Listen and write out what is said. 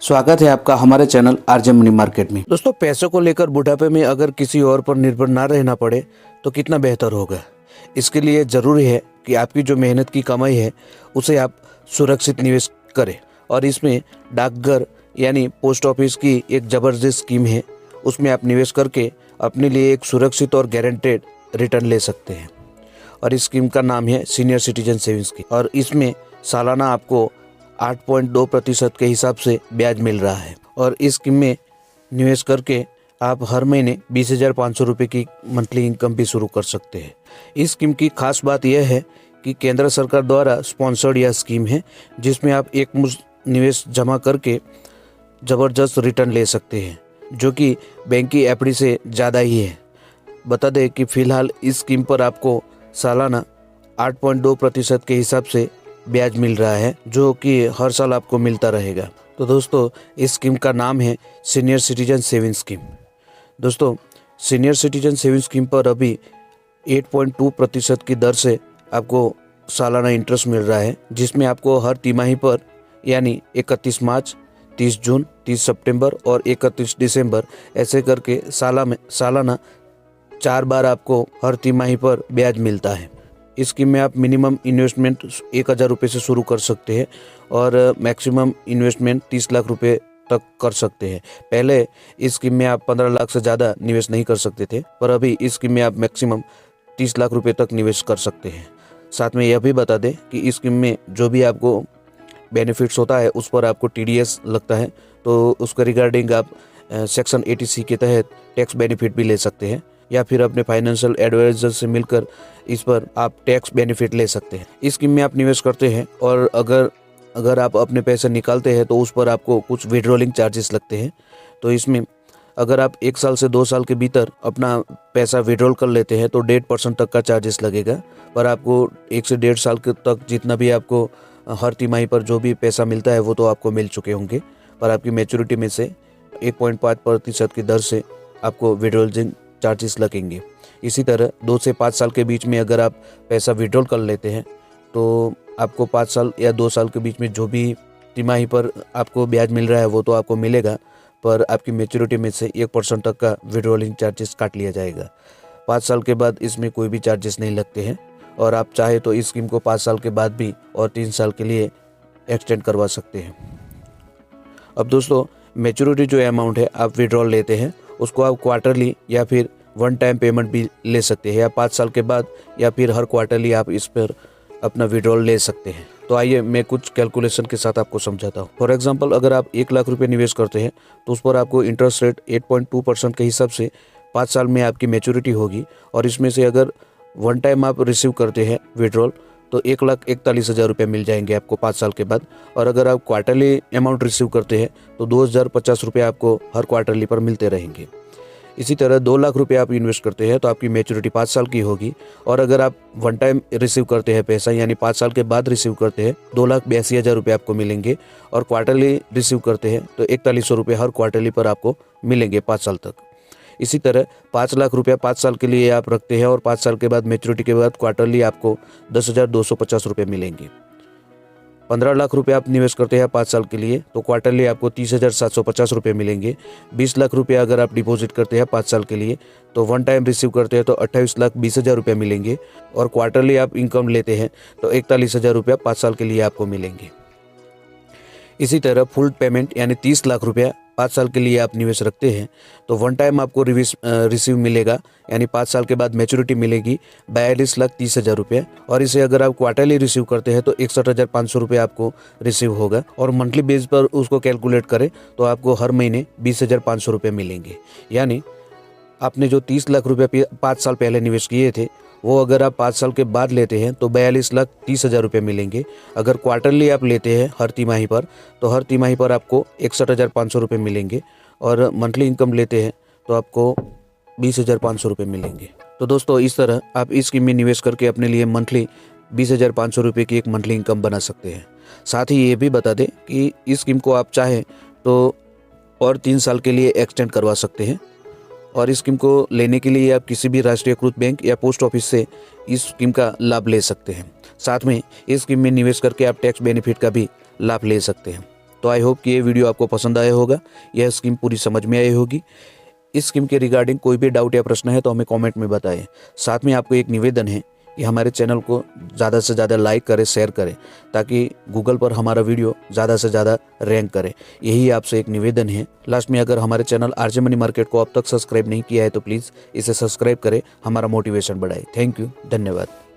स्वागत है आपका हमारे चैनल आरजे मनी मार्केट में। दोस्तों, पैसों को लेकर बुढ़ापे में अगर किसी और पर निर्भर ना रहना पड़े तो कितना बेहतर होगा। इसके लिए ज़रूरी है कि आपकी जो मेहनत की कमाई है उसे आप सुरक्षित निवेश करें, और इसमें डाकघर यानी पोस्ट ऑफिस की एक ज़बरदस्त स्कीम है। उसमें आप निवेश करके अपने लिए एक सुरक्षित और गारंटेड रिटर्न ले सकते हैं, और इस स्कीम का नाम है सीनियर सिटीजन सेविंग्स स्कीम। और इसमें सालाना आपको 8.2% के हिसाब से ब्याज मिल रहा है, और इस स्कीम में निवेश करके आप हर महीने 20,500 रुपये की मंथली इनकम भी शुरू कर सकते हैं। इस स्कीम की खास बात यह है कि केंद्र सरकार द्वारा स्पॉन्सर्ड यह स्कीम है, जिसमें आप एक मुश्त निवेश जमा करके ज़बरदस्त रिटर्न ले सकते हैं, जो कि बैंक की एफडी से ज़्यादा ही है। बता दें कि फ़िलहाल इस स्कीम पर आपको सालाना 8.2% के हिसाब से ब्याज मिल रहा है, जो कि हर साल आपको मिलता रहेगा। तो दोस्तों, इस स्कीम का नाम है सीनियर सिटीजन सेविंग स्कीम। दोस्तों, सीनियर सिटीजन सेविंग स्कीम पर अभी 8.2% की दर से आपको सालाना इंटरेस्ट मिल रहा है, जिसमें आपको हर तिमाही पर यानी 31 मार्च, 30 जून, 30 सितंबर और 31 दिसंबर ऐसे करके सालाना 4 बार आपको हर तिमाही पर ब्याज मिलता है। इस स्कीम में आप मिनिमम इन्वेस्टमेंट 1,000 रुपये से शुरू कर सकते हैं, और मैक्सिमम इन्वेस्टमेंट 30 लाख रुपए तक कर सकते हैं। पहले इस स्कीम में आप 15 लाख से ज़्यादा निवेश नहीं कर सकते थे, पर अभी इस स्कीम में आप मैक्सिमम 30 लाख रुपए तक निवेश कर सकते हैं। साथ में यह भी बता दें कि इस स्कीम में जो भी आपको बेनिफिट्स होता है उस पर आपको TDS लगता है, तो उसके रिगार्डिंग आप सेक्शन 80C के तहत टैक्स बेनिफिट भी ले सकते हैं, या फिर अपने फाइनेंशियल एडवाइजर से मिलकर इस पर आप टैक्स बेनिफिट ले सकते हैं। इस स्कीम में आप निवेश करते हैं, और अगर आप अपने पैसे निकालते हैं तो उस पर आपको कुछ विड्रॉलिंग चार्जेस लगते हैं। तो इसमें अगर आप 1 साल से 2 साल के भीतर अपना पैसा विड्रॉल कर लेते हैं तो 1.5% तक का चार्जेस लगेगा, पर आपको 1 से 1.5 साल के तक जितना भी आपको हर तिमाही पर जो भी पैसा मिलता है वो तो आपको मिल चुके होंगे, पर आपकी मैच्योरिटी में से 1.5% की दर से आपको विड्रॉलिंग चार्जेस लगेंगे। इसी तरह 2 से 5 साल के बीच में अगर आप पैसा विड्रॉल कर लेते हैं तो आपको 5 साल या 2 साल के बीच में जो भी तिमाही पर आपको ब्याज मिल रहा है वो तो आपको मिलेगा, पर आपकी मैच्योरिटी में से 1% तक का विड्रॉलिंग चार्जेस काट लिया जाएगा। 5 साल के बाद इसमें कोई भी चार्जेस नहीं लगते हैं, और आप चाहे तो इस स्कीम को 5 साल के बाद भी और 3 साल के लिए एक्सटेंड करवा सकते हैं। अब दोस्तों, मैच्योरिटी जो अमाउंट है आप विड्रॉल लेते हैं उसको आप क्वार्टरली या फिर वन टाइम पेमेंट भी ले सकते हैं, या 5 साल के बाद या फिर हर क्वार्टरली आप इस पर अपना विड्रॉल ले सकते हैं। तो आइए मैं कुछ कैलकुलेशन के साथ आपको समझाता हूँ। फॉर एग्जांपल, अगर आप 1 लाख रुपए निवेश करते हैं तो उस पर आपको इंटरेस्ट रेट 8.2% के हिसाब से 5 साल में आपकी मैच्योरिटी होगी, और इसमें से अगर वन टाइम आप रिसीव करते हैं विड्रॉल तो 1,41,000 रुपये मिल जाएंगे आपको 5 साल के बाद, और अगर आप क्वार्टरली अमाउंट रिसीव करते हैं तो 2,050 रुपये आपको हर क्वार्टरली पर मिलते रहेंगे। इसी तरह 2 लाख रुपये आप इन्वेस्ट करते हैं तो आपकी मैच्योरिटी 5 साल की होगी, और अगर आप वन टाइम रिसीव करते हैं पैसा यानी 5 साल के बाद रिसीव करते हैं 2,82,000 रुपये आपको मिलेंगे, और क्वार्टरली रिसीव करते हैं तो 4100 रुपये हर क्वार्टरली पर आपको मिलेंगे 5 साल तक। इसी तरह 5 लाख रुपया 5 साल के लिए आप रखते हैं, और 5 साल के बाद मैच्योरिटी के बाद क्वार्टरली आपको 10,250 रुपये मिलेंगे। 15 लाख रुपये आप निवेश करते हैं 5 साल के लिए तो क्वार्टरली आपको 30,750 रुपये मिलेंगे। 20 लाख रुपये अगर आप डिपॉजिट करते हैं 5 साल के लिए तो वन टाइम रिसीव करते हैं तो 28,20,000 रुपये मिलेंगे, और क्वार्टरली आप इनकम लेते हैं तो 41,000 रुपया 5 साल के लिए आपको मिलेंगे। इसी तरह फुल पेमेंट यानी 30 लाख रुपया 5 साल के लिए आप निवेश रखते हैं तो वन टाइम आपको रिसीव मिलेगा, यानी 5 साल के बाद मैच्योरिटी मिलेगी 42,30,000 रुपये, और इसे अगर आप क्वार्टरली रिसीव करते हैं तो 61,500 रुपये आपको रिसीव होगा, और मंथली बेस पर उसको कैलकुलेट करें तो आपको हर महीने 20,500 रुपये मिलेंगे। यानी आपने जो 30 लाख रुपये 5 साल पहले निवेश किए थे वो अगर आप 5 साल के बाद लेते हैं तो 42,30,000 रुपये मिलेंगे। अगर क्वार्टरली आप लेते हैं हर तिमाही पर तो हर तिमाही पर आपको 61,500 रुपये मिलेंगे, और मंथली इनकम लेते हैं तो आपको 20,500 रुपये मिलेंगे। तो दोस्तों, इस तरह आप इस स्कीम में निवेश करके अपने लिए मंथली 20,500 रुपये की एक मंथली इनकम बना सकते हैं। साथ ही ये भी बता दें कि इस स्कीम को आप चाहें तो और 3 साल के लिए एक्सटेंड करवा सकते हैं, और इस स्कीम को लेने के लिए आप किसी भी राष्ट्रीयकृत बैंक या पोस्ट ऑफिस से इस स्कीम का लाभ ले सकते हैं। साथ में इस स्कीम में निवेश करके आप टैक्स बेनिफिट का भी लाभ ले सकते हैं। तो आई होप कि ये वीडियो आपको पसंद आया होगा, यह स्कीम पूरी समझ में आई होगी। इस स्कीम के रिगार्डिंग कोई भी डाउट या प्रश्न है तो हमें कमेंट में बताएं। साथ में आपको एक निवेदन है कि हमारे चैनल को ज़्यादा से ज़्यादा लाइक करें, शेयर करें, ताकि गूगल पर हमारा वीडियो ज़्यादा से ज़्यादा रैंक करे। यही आपसे एक निवेदन है। लास्ट में, अगर हमारे चैनल आरजे मनी मार्केट को अब तक सब्सक्राइब नहीं किया है तो प्लीज़ इसे सब्सक्राइब करें, हमारा मोटिवेशन बढ़ाए। थैंक यू, धन्यवाद।